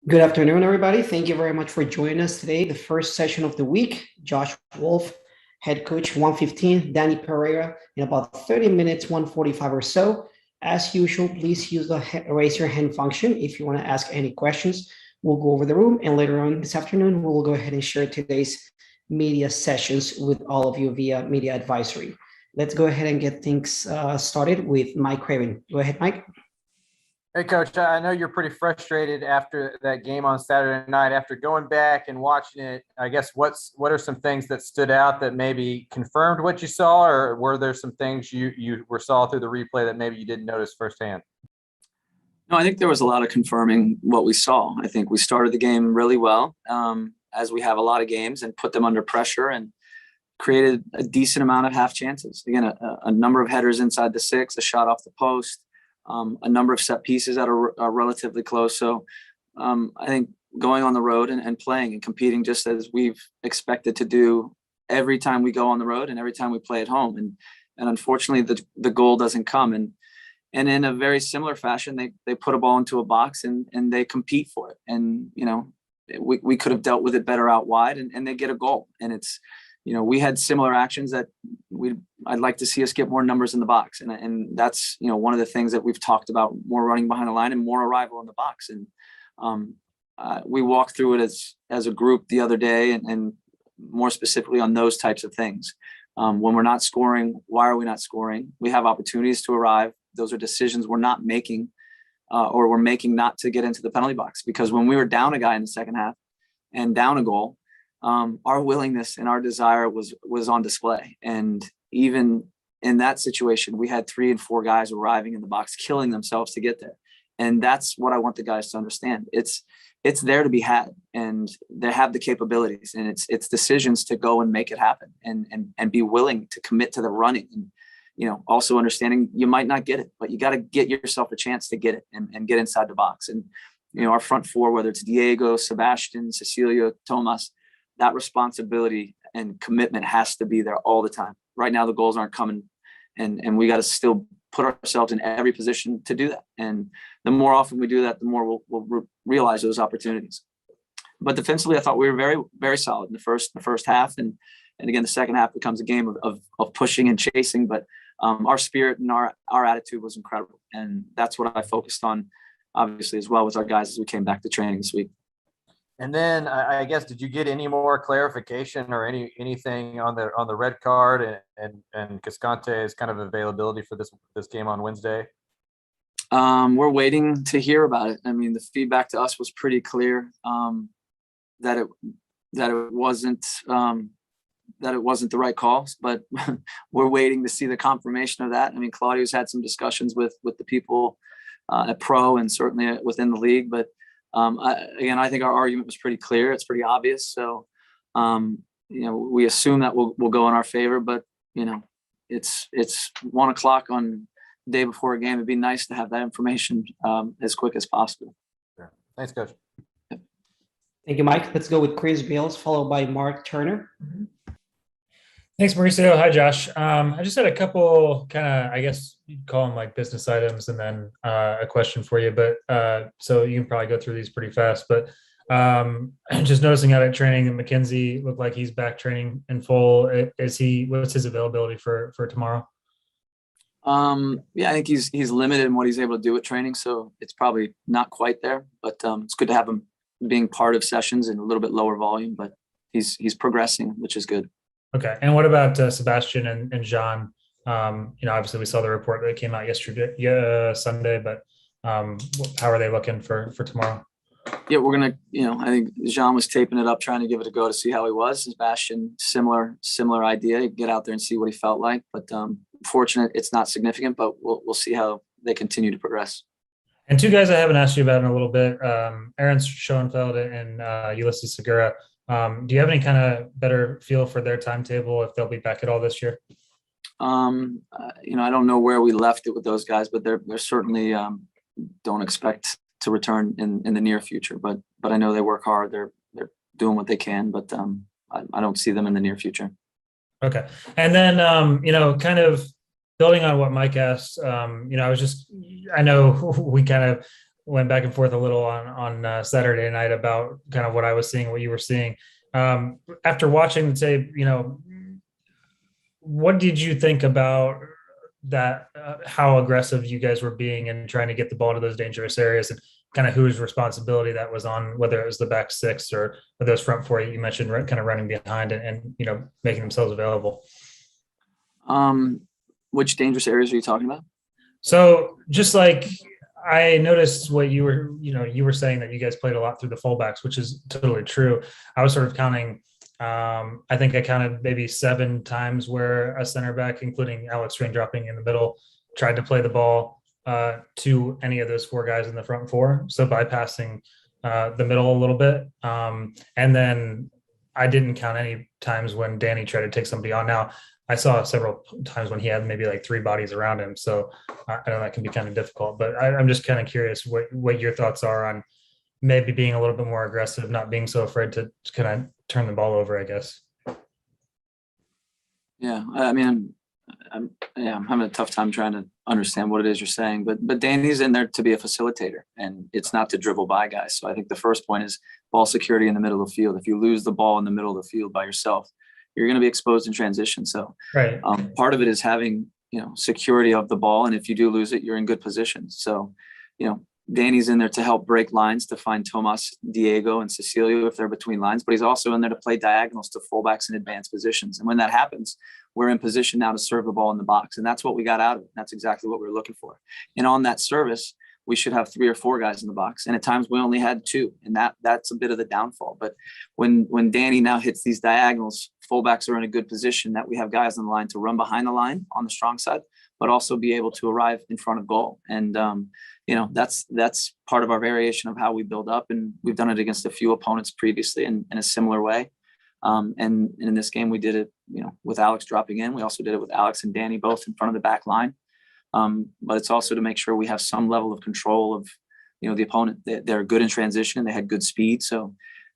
Good afternoon, everybody. Thank you very much for joining us today. The first session of the week, Josh Wolff, head coach, 115, Danny Pereira, in about 30 minutes, 145 or so. As usual, please use the raise your hand function if you want to ask any questions. We'll go over the room, and later on this afternoon, we'll go ahead and share today's media sessions with all of you via media advisory. Let's go ahead and get things started with Mike Craven. Go ahead, Mike. Hey, Coach, I know you're pretty frustrated after that game on Saturday night. After going back and watching it, I guess what are some things that stood out that maybe confirmed what you saw, or were there some things you saw through the replay that maybe you didn't notice firsthand? No, I think there was a lot of confirming what we saw. I think we started the game really well, as we have a lot of games, and put them under pressure and created a decent amount of half chances. Again, a number of headers inside the six, a shot off the post, a number of set pieces that are relatively close. So I think going on the road and playing and competing just as we've expected to do every time we go on the road and every time we play at home. And unfortunately, the goal doesn't come. And in a very similar fashion, they put a ball into a box and they compete for it. And, we could have dealt with it better out wide and they get a goal. And it's, we had similar actions that I'd like to see us get more numbers in the box. And that's, one of the things that we've talked about, more running behind the line and more arrival in the box. And we walked through it as a group the other day and more specifically on those types of things. When we're not scoring, why are we not scoring? We have opportunities to arrive. Those are decisions we're not making or we're making not to get into the penalty box, because when we were down a guy in the second half and down a goal, our willingness and our desire was on display. And even in that situation, we had 3 and 4 guys arriving in the box, killing themselves to get there. And that's what I want the guys to understand. It's there to be had, and they have the capabilities, and it's decisions to go and make it happen and be willing to commit to the running. And, also understanding you might not get it, but you got to get yourself a chance to get it and get inside the box. And, our front four, whether it's Diego, Sebastian, Cecilio, Tomas, that responsibility and commitment has to be there all the time. Right now, the goals aren't coming, and we got to still put ourselves in every position to do that. And the more often we do that, the more we'll realize those opportunities. But defensively, I thought we were very, very solid in the first half. And again, the second half becomes a game of pushing and chasing. But our spirit and our attitude was incredible. And that's what I focused on, obviously, as well with our guys as we came back to training this week. And then I guess, did you get any more clarification or anything on the red card and Cascante's kind of availability for this game on Wednesday? We're waiting to hear about it. I mean, the feedback to us was pretty clear, that it wasn't the right call, but we're waiting to see the confirmation of that. I mean, Claudio's had some discussions with the people at Pro and certainly within the league, but I think our argument was pretty clear. It's pretty obvious. So, we assume that will go in our favor, but it's 1:00 on the day before a game. It'd be nice to have that information as quick as possible. Sure. Thanks, Coach. Thank you, Mike. Let's go with Chris Bales, followed by Mark Turner. Thanks, Mauricio. Hi, Josh. I just had a couple kind of, I guess you'd call them like business items, and then a question for you. But so you can probably go through these pretty fast. But just noticing out at training, McKenzie looked like he's back training in full. What's his availability for tomorrow? I think he's limited in what he's able to do at training, so it's probably not quite there. But it's good to have him being part of sessions in a little bit lower volume. But he's progressing, which is good. Okay. And what about Sebastian and Jean? Obviously we saw the report that came out yesterday, Sunday, but how are they looking for tomorrow? Yeah, we're going to, I think Jean was taping it up, trying to give it a go to see how he was. Sebastian, similar idea, get out there and see what he felt like. But fortunate, it's not significant, but we'll see how they continue to progress. And 2 guys I haven't asked you about in a little bit, Aaron Schoenfeld and Ulysses Segura. Do you have any kind of better feel for their timetable, if they'll be back at all this year? I don't know where we left it with those guys, but they're certainly don't expect to return in the near future. But I know they work hard. They're doing what they can, but I don't see them in the near future. Okay. And then, kind of building on what Mike asked, I know we kind of went back and forth a little on Saturday night about kind of what I was seeing, what you were seeing. After watching the tape, what did you think about that? How aggressive you guys were being and trying to get the ball to those dangerous areas, and kind of whose responsibility that was on, whether it was the back six or those front four you mentioned, kind of running behind and making themselves available. Which dangerous areas are you talking about? So just like I noticed what you were saying, that you guys played a lot through the fullbacks, which is totally true. I was sort of counting. I think I counted maybe 7 times where a center back, including Alex dropping in the middle, tried to play the ball to any of those 4 guys in the front 4. So bypassing the middle a little bit. And then I didn't count any times when Danny tried to take somebody on. Now, I saw several times when he had maybe like 3 bodies around him. So I know that can be kind of difficult, but I'm just kind of curious what your thoughts are on maybe being a little bit more aggressive, not being so afraid to kind of turn the ball over, I guess. Yeah. I mean, I'm having a tough time trying to understand what it is you're saying, but Danny's in there to be a facilitator, and it's not to dribble by guys. So I think the first point is ball security in the middle of the field. If you lose the ball in the middle of the field by yourself, you're going to be exposed in transition. So right. Part of it is having, security of the ball. And if you do lose it, you're in good position. So, Danny's in there to help break lines, to find Tomas, Diego, and Cecilio if they're between lines, but he's also in there to play diagonals to fullbacks in advanced positions. And when that happens, we're in position now to serve the ball in the box. And that's what we got out of it. That's exactly what we were looking for. And on that service, we should have 3 or 4 guys in the box. And at times we only had 2. And that's a bit of the downfall. But when Danny now hits these diagonals, fullbacks are in a good position that we have guys on the line to run behind the line on the strong side, but also be able to arrive in front of goal. And, that's part of our variation of how we build up. And we've done it against a few opponents previously in a similar way. And in this game, we did it, with Alex dropping in. We also did it with Alex and Danny both in front of the back line. But it's also to make sure we have some level of control of, the opponent. They're good in transition. They had good speed. So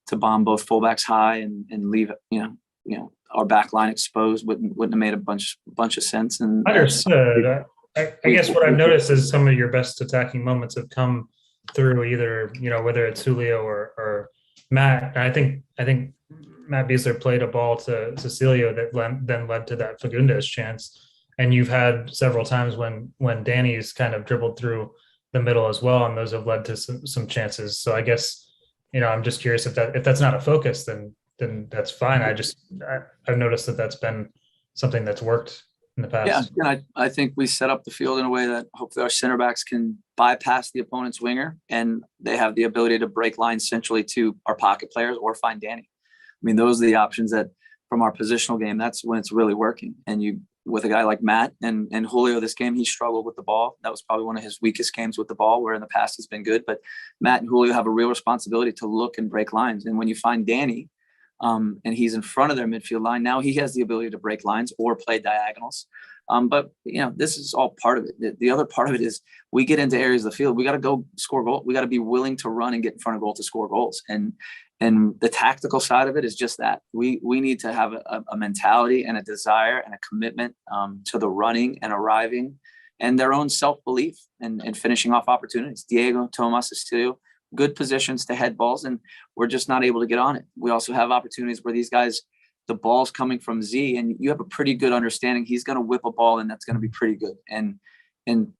to bomb both fullbacks high and leave, our back line exposed wouldn't have made a bunch of sense. And understood. I guess what I've noticed is some of your best attacking moments have come through either, whether it's Julio or Matt. And I think Matt Beasler played a ball to Cecilio that then led to that Fagundes chance. And you've had several times when Danny's kind of dribbled through the middle as well, and those have led to some chances. So I guess, I'm just curious if that's not a focus, then that's fine. I've noticed that that's been something that's worked in the past. Yeah, and I think we set up the field in a way that hopefully our center backs can bypass the opponent's winger, and they have the ability to break lines centrally to our pocket players or find Danny. I mean, those are the options that from our positional game, that's when it's really working. And with a guy like Matt and Julio this game, he struggled with the ball. That was probably one of his weakest games with the ball, where in the past he's been good. But Matt and Julio have a real responsibility to look and break lines. And when you find Danny, and he's in front of their midfield line, now he has the ability to break lines or play diagonals. But this is all part of it. The other part of it is we get into areas of the field, we got to go score goal. We got to be willing to run and get in front of goal to score goals. And the tactical side of it is just that we need to have a mentality and a desire and a commitment to the running and arriving and their own self-belief and finishing off opportunities. Diego, Tomas, Cecilio, good positions to head balls, and we're just not able to get on it. We also have opportunities where these guys, the ball's coming from Z, and you have a pretty good understanding he's going to whip a ball, and that's going to be pretty good. And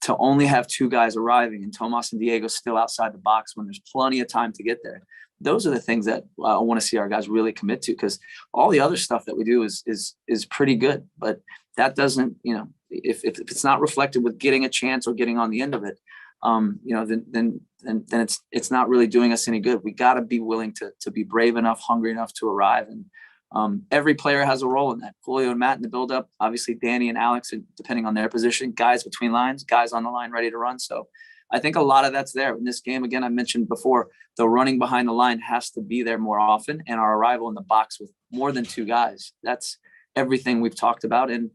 to only have 2 guys arriving and Tomas and Diego still outside the box when there's plenty of time to get there, those are the things that I want to see our guys really commit to, because all the other stuff that we do is pretty good, but that doesn't, if it's not reflected with getting a chance or getting on the end of it, then it's not really doing us any good. We got to be willing to be brave enough, hungry enough to arrive. And every player has a role in that. Julio and Matt in the buildup, obviously Danny and Alex, depending on their position, guys between lines, guys on the line ready to run. So I think a lot of that's there in this game. Again, I mentioned before, the running behind the line has to be there more often, and our arrival in the box with more than 2 guys. That's everything we've talked about. And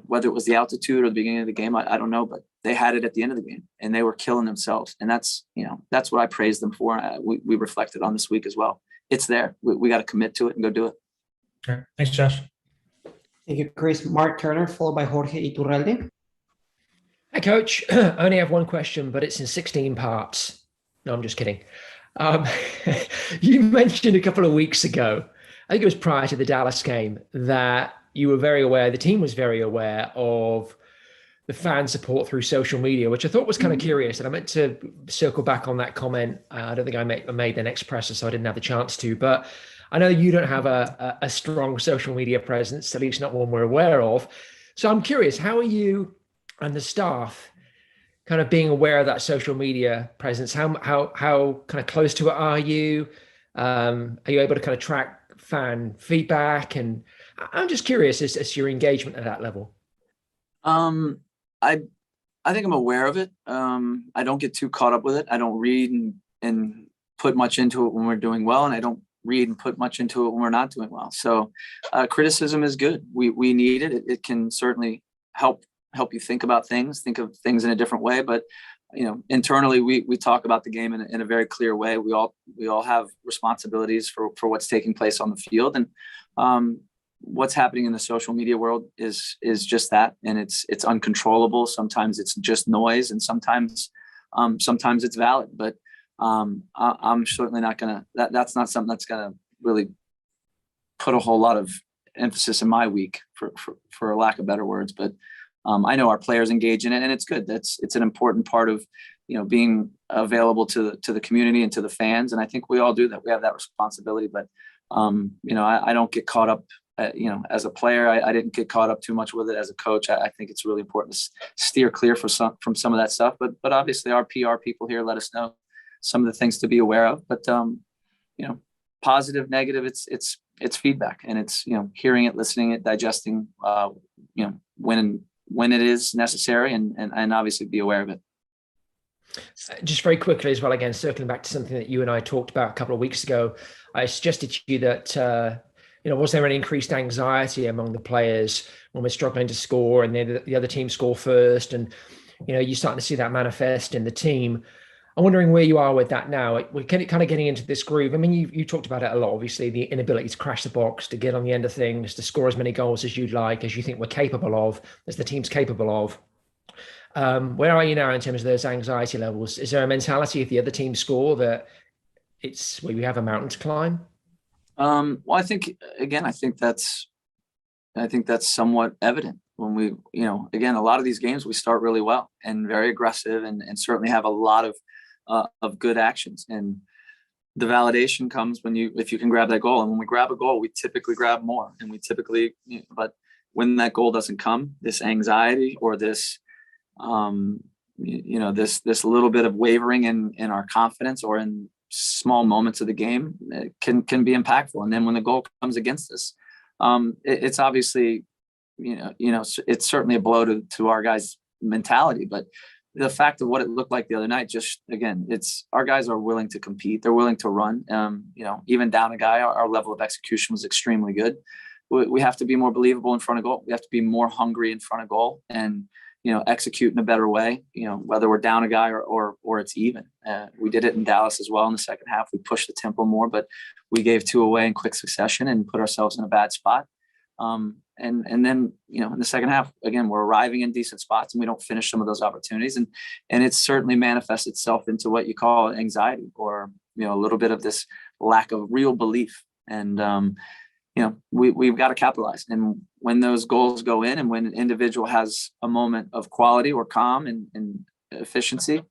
whether it was the altitude or the beginning of the game, I don't know, but they had it at the end of the game and they were killing themselves. And that's what I praised them for. We reflected on this week as well. It's there. We got to commit to it and go do it. All right. Thanks, Josh. Thank you, Chris. Mark Turner, followed by Jorge Iturralde. Hi, Coach. I only have one question, but it's in 16 parts. No, I'm just kidding. Um, you mentioned a couple of weeks ago, I think it was prior to the Dallas game, that you were very aware, the team was very aware of the fan support through social media, which I thought was kind of curious. And I meant to circle back on that comment. I don't think I made the next presser, so I didn't have the chance to. But I know you don't have a strong social media presence, at least not one we're aware of. So I'm curious, how are you and the staff kind of being aware of that social media presence? How kind of close to it are you? Are you able to kind of track fan feedback? And I'm just curious as to your engagement at that level. Um, I I think I'm aware of it. I don't get too caught up with it. I don't read and put much into it when we're doing well, and I don't read and put much into it when we're not doing well. So criticism is good. We need it. It can certainly help you think about things, think of things in a different way. But internally we talk about the game in a very clear way. We all have responsibilities for what's taking place on the field, and what's happening in the social media world is just that, and it's uncontrollable. Sometimes it's just noise, and sometimes it's valid. But I'm certainly not gonna. That's not something that's gonna really put a whole lot of emphasis in my week, for lack of better words. But I know our players engage in it, and it's good. It's an important part of being available to the community and to the fans. And I think we all do that. We have that responsibility. But I don't get caught up. As a player, I didn't get caught up too much with it. As a coach, I think it's really important to steer clear from some of that stuff. But obviously, our PR people here let us know some of the things to be aware of. But positive, negative, it's feedback, and it's hearing it, listening it, digesting when it is necessary, and obviously be aware of it. Just very quickly as well, again, circling back to something that you and I talked about a couple of weeks ago, I suggested to you that was there any increased anxiety among the players when we're struggling to score and the other team score first, and you're starting to see that manifest in the team. I'm wondering where you are with that now. We're kind of getting into this groove. I mean, you talked about it a lot, obviously, the inability to crash the box, to get on the end of things, to score as many goals as you'd like, as you think we're capable of, as the team's capable of. Where are you now in terms of those anxiety levels? Is there a mentality if the other team score that it's where we have a mountain to climb? Well, I think that's somewhat evident when we, again, a lot of these games we start really well and very aggressive, and certainly have a lot of good actions. And the validation comes if you can grab that goal. And when we grab a goal, we typically grab more, and but when that goal doesn't come, this anxiety or this, this little bit of wavering in our confidence or in small moments of the game can be impactful. And then when the goal comes against us, it's obviously, it's certainly a blow to our guys' mentality. But the fact of what it looked like the other night, just again, it's our guys are willing to compete. They're willing to run. Even down a guy, our level of execution was extremely good. We have to be more believable in front of goal. We have to be more hungry in front of goal, and execute in a better way, whether we're down a guy or it's even. We did it in Dallas as well in the second half. We pushed the tempo more, but we gave two away in quick succession and put ourselves in a bad spot. And then, in the second half, again, we're arriving in decent spots and we don't finish some of those opportunities. And it certainly manifests itself into what you call anxiety, or, a little bit of this lack of real belief. And, we've got to capitalize. And when those goals go in, and when an individual has a moment of quality or calm and efficiency,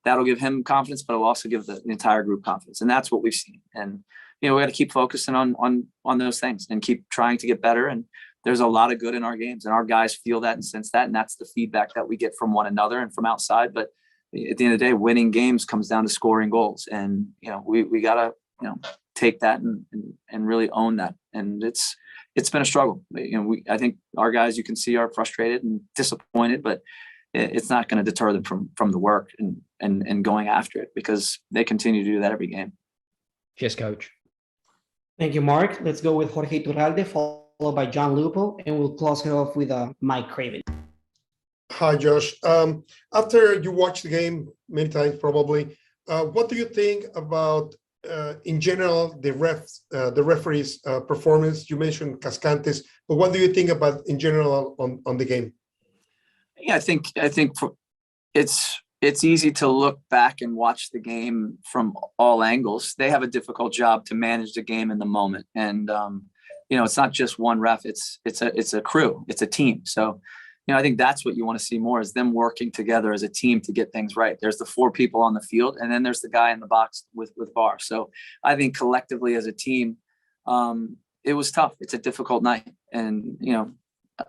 that'll give him confidence, but it'll also give the entire group confidence. And that's what we've seen. And, we got to keep focusing on those things and keep trying to get better. And there's a lot of good in our games, and our guys feel that and sense that. And that's the feedback that we get from one another and from outside. But at the end of the day, winning games comes down to scoring goals. And, we got to, take that and really own that. And it's been a struggle. I think our guys, you can see, are frustrated and disappointed, but it's not going to deter them from the work and going after it, because they continue to do that every game. Cheers, Coach. Thank you, Mark. Let's go with Jorge Iturralde, followed by John Lupo, and we'll close it off with Mike Craven. Hi, Josh. After you watch the game many times, probably, what do you think about, in general, the referee's performance? You mentioned Cascantes, but what do you think about in general on the game? Yeah, I think it's easy to look back and watch the game from all angles. They have a difficult job to manage the game in the moment, and it's not just one ref. It's a crew. It's a team. So, I think that's what you want to see more, is them working together as a team to get things right. There's the 4 people on the field, and then there's the guy in the box with VAR. So I think collectively as a team, it was tough. It's a difficult night, and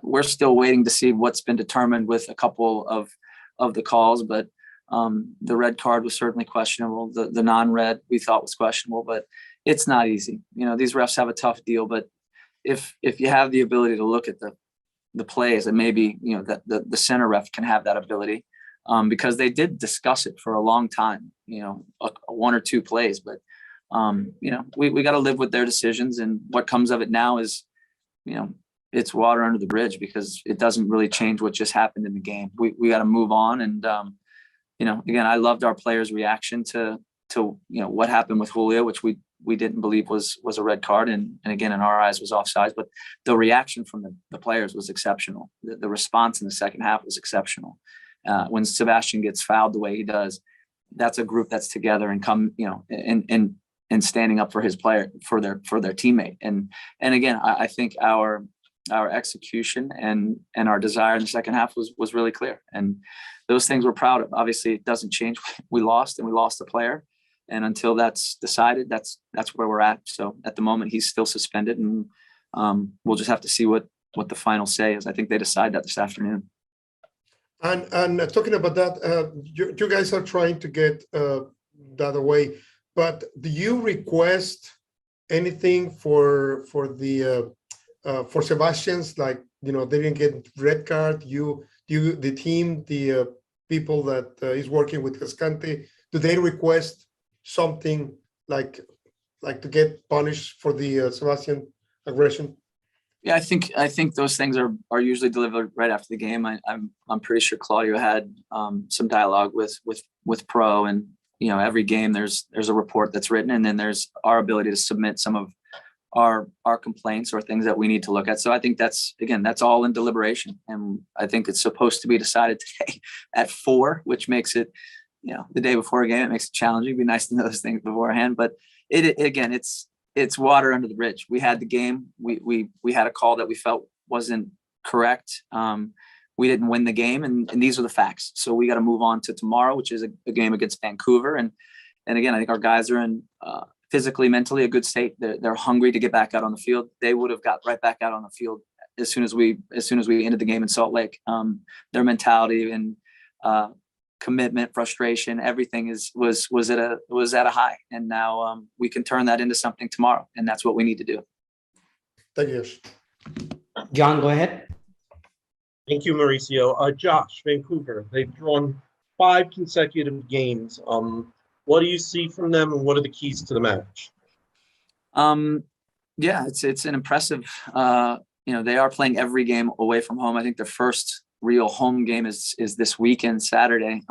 we're still waiting to see what's been determined with a couple of the calls, but the red card was certainly questionable. The non-red we thought was questionable, but it's not easy. These refs have a tough deal, but if you have the ability to look at the plays, and maybe that the center ref can have that ability, because they did discuss it for a long time, 1 or 2 plays, but we got to live with their decisions, and what comes of it now is it's water under the bridge, because it doesn't really change what just happened in the game. We got to move on, and again, I loved our players' reaction to what happened with Julio, which we didn't believe was a red card, and again, in our eyes was offsides, but the reaction from the players was exceptional. The response in the second half was exceptional. When Sebastian gets fouled the way he does, that's a group that's together and and standing up for his player, for their teammate. And again, I think our execution and our desire in the second half was really clear, and those things we're proud of. Obviously it doesn't change. We lost a player, and until that's decided, that's where we're at. So at the moment he's still suspended, and we'll just have to see what the final say is. I think they decide that this afternoon. And talking about that, you guys are trying to get that away, but do you request anything for Sebastian's, like, they didn't get red card? The team, the people that is working with Cascante, do they request something like to get punished for the Sebastian aggression? Yeah, I think those things are usually delivered right after the game. I'm pretty sure Claudio had some dialogue with Pro, and every game there's a report that's written, and then there's our ability to submit some of our complaints or things that we need to look at. So I think that's all in deliberation, and I think it's supposed to be decided today at 4, which makes it, the day before a game, it makes it challenging. It'd be nice to know those things beforehand, but it's water under the bridge. We had the game. We had a call that we felt wasn't correct. We didn't win the game, and these are the facts. So we got to move on to tomorrow, which is a game against Vancouver, and again, I think our guys are in physically, mentally a good state. They're hungry to get back out on the field. They would have got right back out on the field as soon as we ended the game in Salt Lake. Their mentality and commitment, frustration, everything was at a high, and now we can turn that into something tomorrow, and that's what we need to do. Thank you. John, go ahead. Thank you, Mauricio. Josh, Vancouver, they've drawn 5 consecutive games. What do you see from them, and what are the keys to the match? Yeah, it's an impressive. They are playing every game away from home. I think their first real home game is this weekend, Saturday.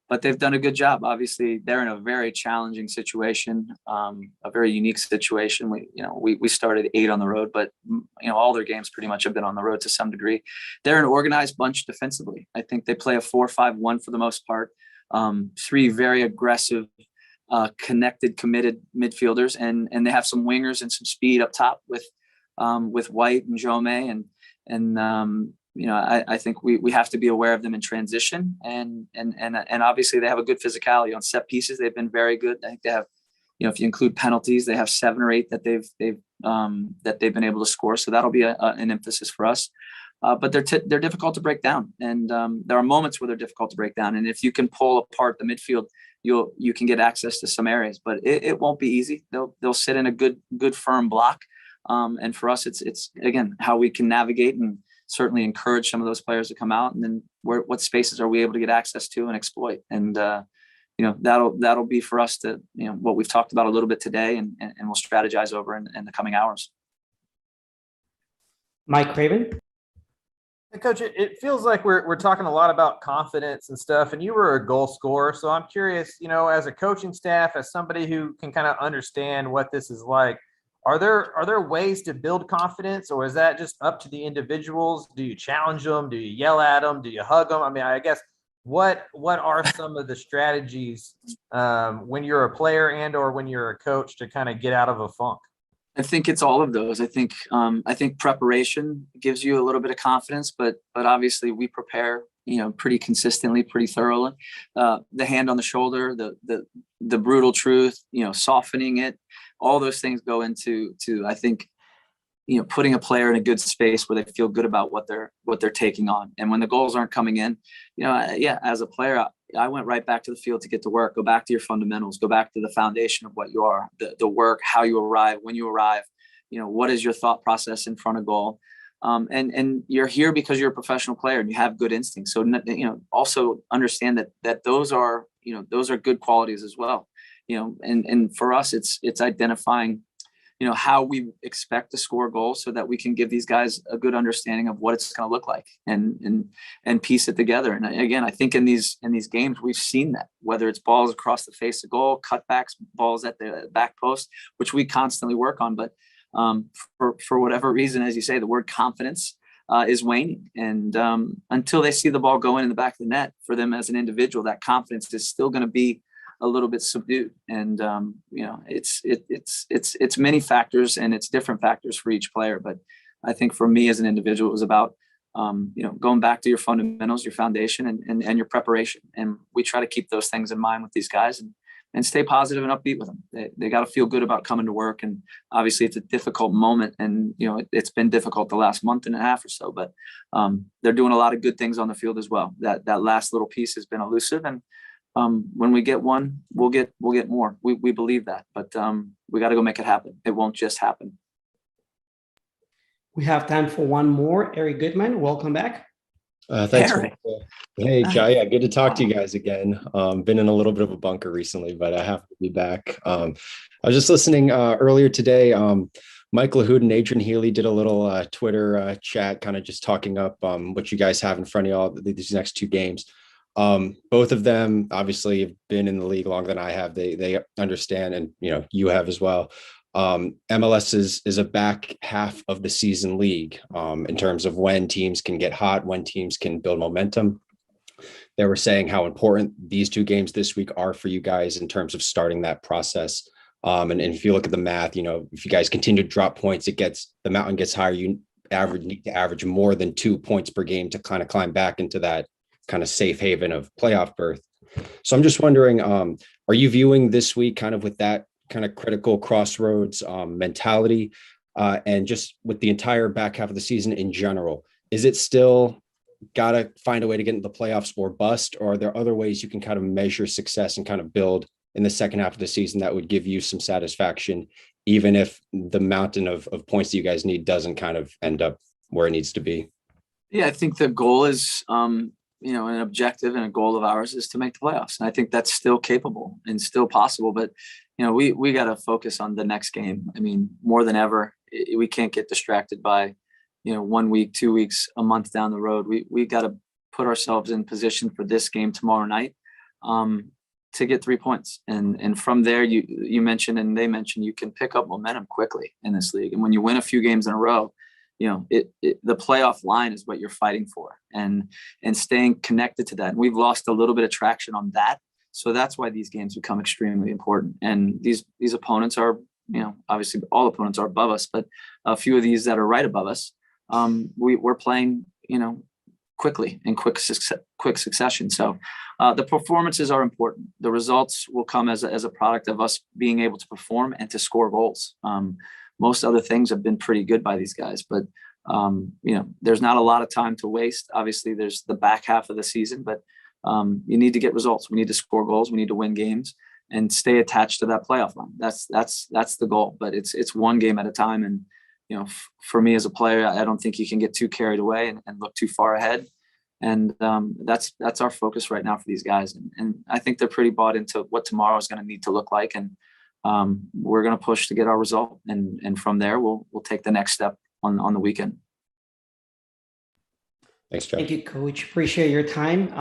But they've done a good job. Obviously, they're in a very challenging situation, a very unique situation. We started 8 on the road, but all their games pretty much have been on the road to some degree. They're an organized bunch defensively. I think they play a 4-5-1 for the most part. 3 very aggressive, connected, committed midfielders, and they have some wingers and some speed up top with White and Jome, and I think we have to be aware of them in transition, and obviously they have a good physicality on set pieces. They've been very good. I think they have, if you include penalties, they have 7 or 8 that they've been able to score. So that'll be an emphasis for us. But they're difficult to break down, and there are moments where they're difficult to break down. And if you can pull apart the midfield, you can get access to some areas, but it won't be easy. They'll sit in a good firm block, and for us, it's again how we can navigate and certainly encourage some of those players to come out, and then what spaces are we able to get access to and exploit. And that'll be for us to what we've talked about a little bit today, and we'll strategize over in the coming hours. Mike Craven. Hey, Coach, it feels like we're talking a lot about confidence and stuff, and you were a goal scorer. So I'm curious, as a coaching staff, as somebody who can kind of understand what this is like, are there ways to build confidence, or is that just up to the individuals? Do you challenge them? Do you yell at them? Do you hug them? I mean, I guess what are some of the strategies when you're a player and or when you're a coach to kind of get out of a funk? I think it's all of those. I think preparation gives you a little bit of confidence, but obviously we prepare, pretty consistently, pretty thoroughly. The hand on the shoulder, the brutal truth, softening it, all those things go into I think, putting a player in a good space where they feel good about what they're taking on. And when the goals aren't coming in, as a player, I went right back to the field to get to work. Go back to your fundamentals. Go back to the foundation of what you are, the work, how you arrive, when you arrive. What is your thought process in front of goal? And you're here because you're a professional player and you have good instincts. So also understand that those are good qualities as well. And for us, it's identifying how we expect to score goals so that we can give these guys a good understanding of what it's going to look like and piece it together. And again, I think in these games, we've seen that, whether it's balls across the face of goal, cutbacks, balls at the back post, which we constantly work on. But for whatever reason, as you say, the word confidence is waning. And until they see the ball go in the back of the net, for them as an individual, that confidence is still going to be a little bit subdued. And it's many factors and it's different factors for each player. But I think for me as an individual, it was about going back to your fundamentals, your foundation, and your preparation. And we try to keep those things in mind with these guys and stay positive and upbeat with them. They got to feel good about coming to work. And obviously it's a difficult moment, and it's been difficult the last month and a half or so, but they're doing a lot of good things on the field as well. That last little piece has been elusive, and when we get one, we'll get more. We believe that, but we got to go make it happen. It won't just happen. We have time for one more. Eric Goodman, welcome back. Thanks. Eric. Hey, Jai. Yeah, good to talk to you guys again. Been in a little bit of a bunker recently, but I have to be back. I was just listening earlier today. Mike LaHood and Adrian Healy did a little Twitter chat, kind of just talking up what you guys have in front of y'all these next two games. Both of them obviously have been in the league longer than I have. They understand, and you have as well. MLS is a back half of the season league in terms of when teams can get hot, when teams can build momentum. They were saying how important these two games this week are for you guys in terms of starting that process. And if you look at the math, if you guys continue to drop points, the mountain gets higher. You need to average more than 2 points per game to kind of climb back into that kind of safe haven of playoff berth. So I'm just wondering, are you viewing this week kind of with that kind of critical crossroads mentality, and just with the entire back half of the season in general, is it still got to find a way to get into the playoffs or bust, or are there other ways you can kind of measure success and kind of build in the second half of the season that would give you some satisfaction, even if the mountain of points that you guys need doesn't kind of end up where it needs to be? Yeah, I think the goal is, an objective and a goal of ours is to make the playoffs. And I think that's still capable and still possible. But, we got to focus on the next game. I mean, more than ever, we can't get distracted by, 1 week, 2 weeks, a month down the road. We got to put ourselves in position for this game tomorrow night to get 3 points. And from there, you mentioned, and they mentioned, you can pick up momentum quickly in this league. And when you win a few games in a row, the playoff line is what you're fighting for, and staying connected to that. And we've lost a little bit of traction on that. So that's why these games become extremely important. And these opponents are, obviously all opponents are above us, but a few of these that are right above us, we're playing, quickly in quick succession. So the performances are important. The results will come as a product of us being able to perform and to score goals. Most other things have been pretty good by these guys, but there's not a lot of time to waste. Obviously there's the back half of the season, but you need to get results. We need to score goals. We need to win games and stay attached to that playoff line. That's the goal, but it's one game at a time. And, for me as a player, I don't think you can get too carried away and look too far ahead. And that's our focus right now for these guys. And I think they're pretty bought into what tomorrow is going to need to look like. And we're going to push to get our result. And from there, we'll take the next step on the weekend. Thanks, Joe. Thank you, Coach. Appreciate your time.